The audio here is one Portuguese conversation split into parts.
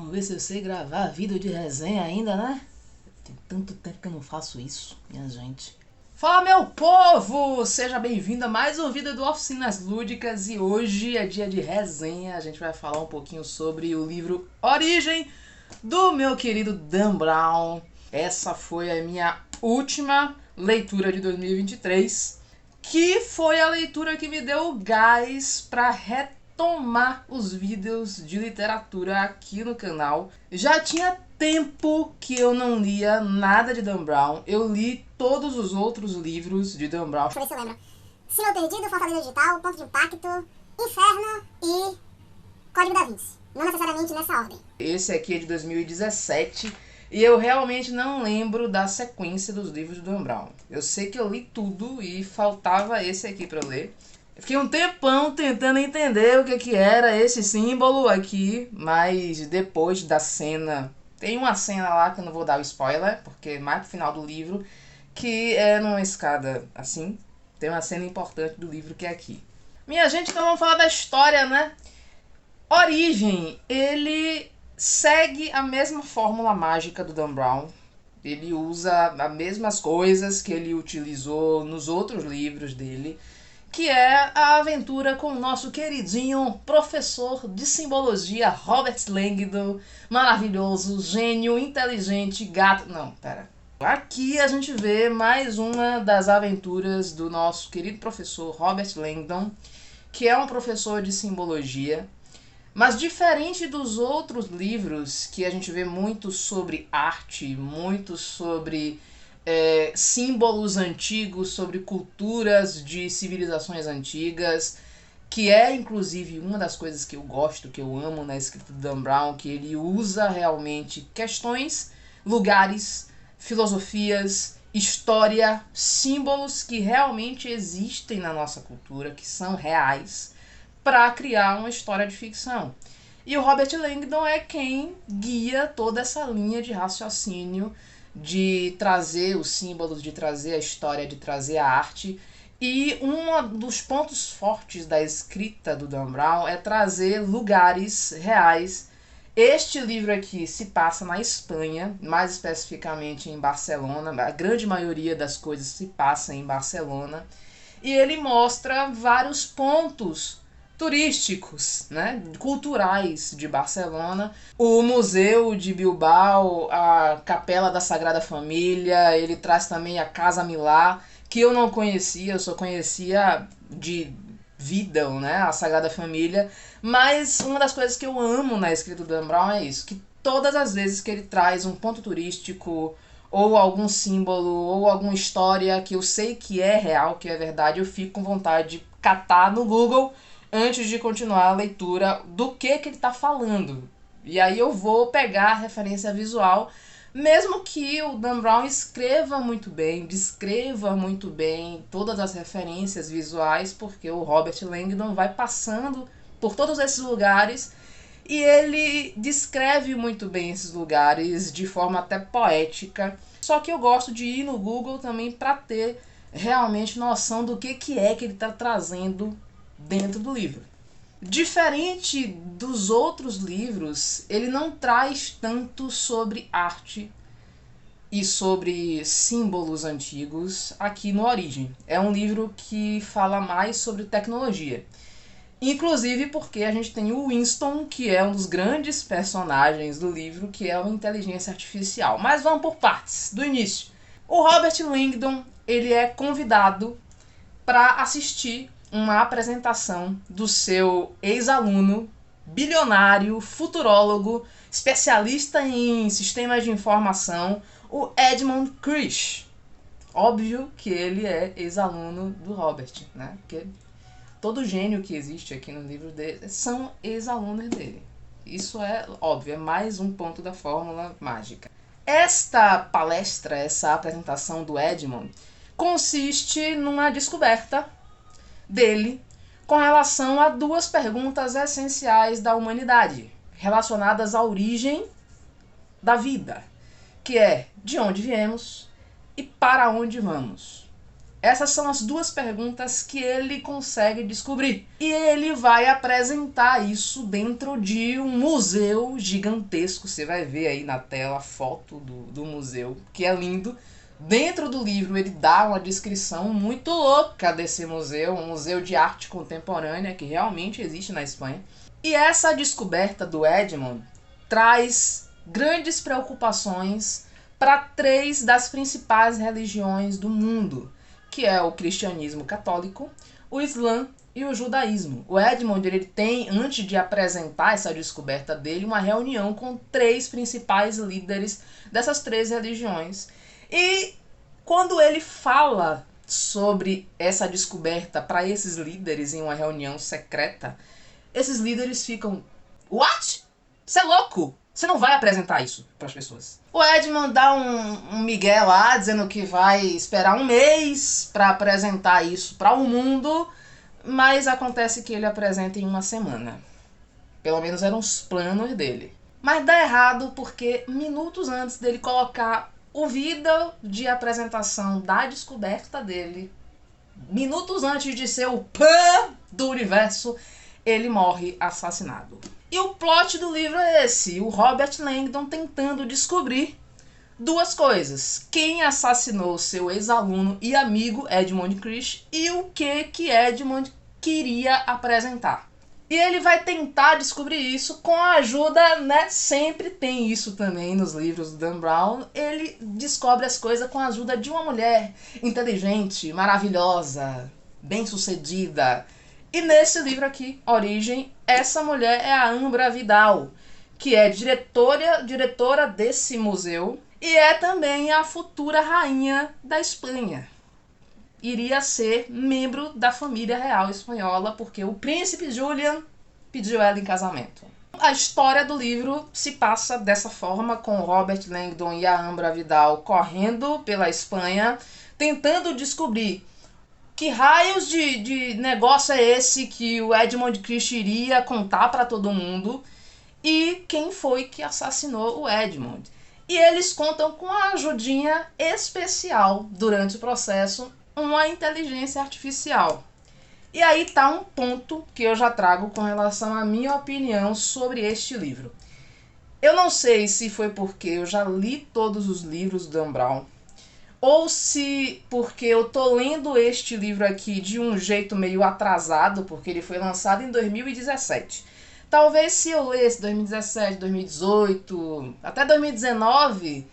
Vamos ver se eu sei gravar vídeo de resenha ainda, né? Tem tanto tempo que eu não faço isso, minha gente. Fala, meu povo! Seja bem-vindo a mais um vídeo do Oficinas Lúdicas. E hoje é dia de resenha. A gente vai falar um pouquinho sobre o livro Origem, do meu querido Dan Brown. Essa foi a minha última leitura de 2023, que foi a leitura que me deu gás para retomar os vídeos de literatura aqui no canal. Já tinha tempo que eu não lia nada de Dan Brown. Eu li todos os outros livros de Dan Brown. Deixa eu ver se eu lembro. Sinal Perdido, Fortaleza Digital, Ponto de Impacto, Inferno e Código da Vinci. Não necessariamente nessa ordem. Esse aqui é de 2017 e eu realmente não lembro da sequência dos livros do Dan Brown. Eu sei que eu li tudo e faltava esse aqui para ler. Eu fiquei um tempão tentando entender o que era esse símbolo aqui, mas depois da cena... Tem uma cena lá que eu não vou dar o spoiler, porque é mais pro final do livro, que é numa escada assim. Tem uma cena importante do livro que é aqui. Minha gente, então vamos falar da história, né? Origem, ele segue a mesma fórmula mágica do Dan Brown. Ele usa as mesmas coisas que ele utilizou nos outros livros dele, que é a aventura com o nosso queridinho professor de simbologia Robert Langdon, maravilhoso, gênio, inteligente, gato... Não, pera. Aqui a gente vê mais uma das aventuras do nosso querido professor Robert Langdon, que é um professor de simbologia. Mas diferente dos outros livros, que a gente vê muito sobre arte, muito sobre símbolos antigos, sobre culturas de civilizações antigas, que é inclusive uma das coisas que eu gosto, que eu amo na escrita do Dan Brown, que ele usa realmente questões, lugares, filosofias, história, símbolos que realmente existem na nossa cultura, que são reais, para criar uma história de ficção. E o Robert Langdon é quem guia toda essa linha de raciocínio, de trazer os símbolos, de trazer a história, de trazer a arte. E um dos pontos fortes da escrita do Dan Brown é trazer lugares reais. Este livro aqui se passa na Espanha, mais especificamente em Barcelona. A grande maioria das coisas se passa em Barcelona. E ele mostra vários pontos turísticos, né, culturais de Barcelona, o Museu de Bilbao, a Capela da Sagrada Família. Ele traz também a Casa Milà, que eu não conhecia, eu só conhecia de vida, né, a Sagrada Família. Mas uma das coisas que eu amo na escrita do Dan Brown é isso, que todas as vezes que ele traz um ponto turístico, ou algum símbolo, ou alguma história que eu sei que é real, que é verdade, eu fico com vontade de catar no Google antes de continuar a leitura do que ele está falando. E aí eu vou pegar a referência visual, mesmo que o Dan Brown escreva muito bem, descreva muito bem todas as referências visuais, porque o Robert Langdon vai passando por todos esses lugares e ele descreve muito bem esses lugares de forma até poética. Só que eu gosto de ir no Google também para ter realmente noção do que é que ele está trazendo dentro do livro. Diferente dos outros livros, ele não traz tanto sobre arte e sobre símbolos antigos aqui no Origem. É um livro que fala mais sobre tecnologia. Inclusive porque a gente tem o Winston, que é um dos grandes personagens do livro, que é uma inteligência artificial. Mas vamos por partes, do início. O Robert Langdon, ele é convidado para assistir uma apresentação do seu ex-aluno, bilionário, futurólogo, especialista em sistemas de informação, o Edmund Crish. Óbvio que ele é ex-aluno do Robert, né? Porque todo gênio que existe aqui no livro dele são ex-alunos dele. Isso é óbvio, é mais um ponto da fórmula mágica. Esta palestra, essa apresentação do Edmund, consiste numa descoberta dele com relação a duas perguntas essenciais da humanidade, relacionadas à origem da vida, que é de onde viemos e para onde vamos. Essas são as duas perguntas que ele consegue descobrir. E ele vai apresentar isso dentro de um museu gigantesco. Você vai ver aí na tela a foto do museu, que é lindo. Dentro do livro ele dá uma descrição muito louca desse museu, um museu de arte contemporânea que realmente existe na Espanha. E essa descoberta do Edmond traz grandes preocupações para 3 das principais religiões do mundo, que é o cristianismo católico, o islã e o judaísmo. O Edmond ele tem, antes de apresentar essa descoberta dele, uma reunião com 3 principais líderes dessas 3 religiões. E quando ele fala sobre essa descoberta para esses líderes em uma reunião secreta, esses líderes ficam: What? Você é louco? Você não vai apresentar isso para as pessoas. O Edmond dá um migué lá, dizendo que vai esperar um mês para apresentar isso para o mundo, mas acontece que ele apresenta em uma semana. Pelo menos eram os planos dele. Mas dá errado porque minutos antes dele colocar o vídeo de apresentação da descoberta dele, minutos antes de ser o pã do universo, ele morre assassinado. E o plot do livro é esse: o Robert Langdon tentando descobrir 2 coisas: quem assassinou seu ex-aluno e amigo Edmund Crish e o que Edmund queria apresentar. E ele vai tentar descobrir isso com a ajuda, né? Sempre tem isso também nos livros do Dan Brown. Ele descobre as coisas com a ajuda de uma mulher inteligente, maravilhosa, bem-sucedida. E nesse livro aqui, Origem, essa mulher é a Ambra Vidal, que é diretora desse museu e é também a futura rainha da Espanha. Iria ser membro da família real espanhola, porque o príncipe Julian pediu ela em casamento. A história do livro se passa dessa forma, com Robert Langdon e a Ambra Vidal correndo pela Espanha, tentando descobrir que raios de negócio é esse que o Edmund Crish iria contar para todo mundo e quem foi que assassinou o Edmund. E eles contam com a ajudinha especial durante o processo, uma inteligência artificial. E aí tá um ponto que eu já trago com relação à minha opinião sobre este livro. Eu não sei se foi porque eu já li todos os livros do Dan Brown, ou se porque eu tô lendo este livro aqui de um jeito meio atrasado, porque ele foi lançado em 2017. Talvez se eu lesse 2017, 2018, até 2019,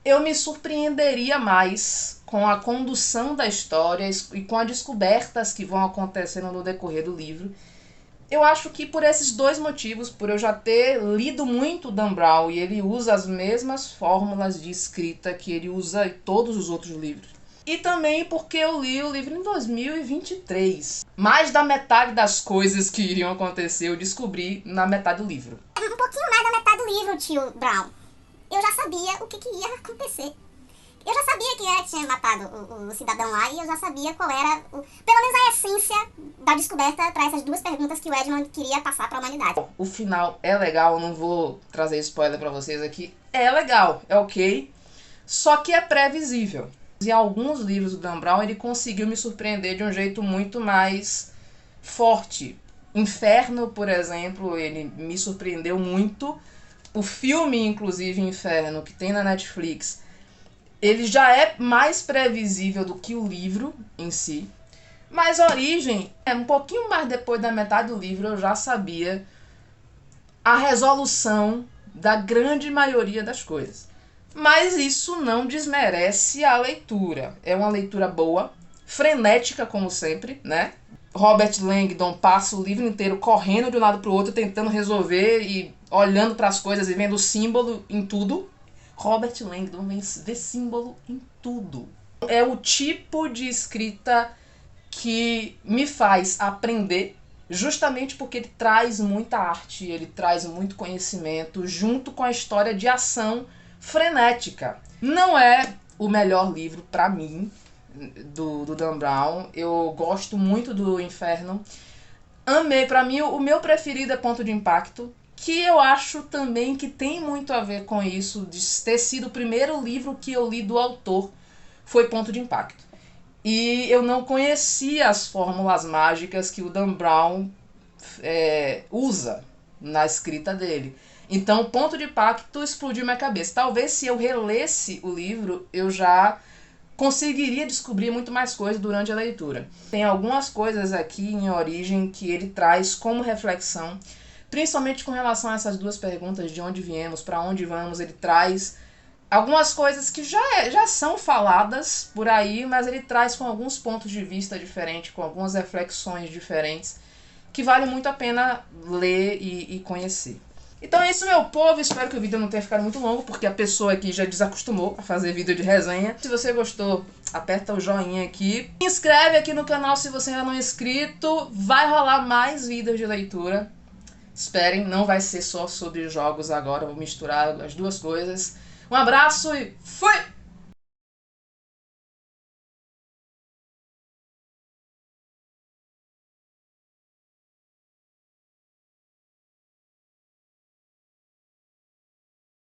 eu me surpreenderia mais com a condução da história e com as descobertas que vão acontecendo no decorrer do livro. Eu acho que por esses 2 motivos, por eu já ter lido muito Dan Brown e ele usa as mesmas fórmulas de escrita que ele usa em todos os outros livros. E também porque eu li o livro em 2023. Mais da metade das coisas que iriam acontecer eu descobri na metade do livro. Um pouquinho mais da metade do livro, tio Brown. Eu já sabia o que ia acontecer. Eu já sabia que ela tinha matado o cidadão lá e eu já sabia qual era, pelo menos a essência da descoberta para essas 2 perguntas que o Edmund queria passar para a humanidade. O final é legal, eu não vou trazer spoiler para vocês aqui. É legal, é ok, só que é previsível. Em alguns livros do Dan Brown ele conseguiu me surpreender de um jeito muito mais forte. Inferno, por exemplo, ele me surpreendeu muito. O filme, inclusive, Inferno, que tem na Netflix, ele já é mais previsível do que o livro em si. Mas Origem, um pouquinho mais depois da metade do livro, eu já sabia a resolução da grande maioria das coisas. Mas isso não desmerece a leitura. É uma leitura boa, frenética como sempre, né? Robert Langdon passa o livro inteiro correndo de um lado para o outro, tentando resolver e olhando para as coisas e vendo símbolo em tudo. Robert Langdon vê símbolo em tudo. É o tipo de escrita que me faz aprender, justamente porque ele traz muita arte, ele traz muito conhecimento, junto com a história de ação frenética. Não é o melhor livro para mim do Dan Brown. Eu gosto muito do Inferno. Amei. Para mim, o meu preferido é Ponto de Impacto, que eu acho também que tem muito a ver com isso, de ter sido o primeiro livro que eu li do autor, foi Ponto de Impacto. e eu não conhecia as fórmulas mágicas que o Dan Brown usa na escrita dele. Então, o ponto de impacto explodiu minha cabeça. Talvez se eu relesse o livro, eu já conseguiria descobrir muito mais coisas durante a leitura. Tem algumas coisas aqui em Origem que ele traz como reflexão, principalmente com relação a essas duas perguntas, de onde viemos, para onde vamos. Ele traz algumas coisas que já são faladas por aí, mas ele traz com alguns pontos de vista diferentes, com algumas reflexões diferentes, que vale muito a pena ler e conhecer. Então é isso, meu povo. Espero que o vídeo não tenha ficado muito longo, porque a pessoa aqui já desacostumou a fazer vídeo de resenha. Se você gostou, aperta o joinha aqui. Se inscreve aqui no canal se você ainda não é inscrito. Vai rolar mais vídeos de leitura. Esperem, não vai ser só sobre jogos agora. Vou misturar as duas coisas. Um abraço e fui!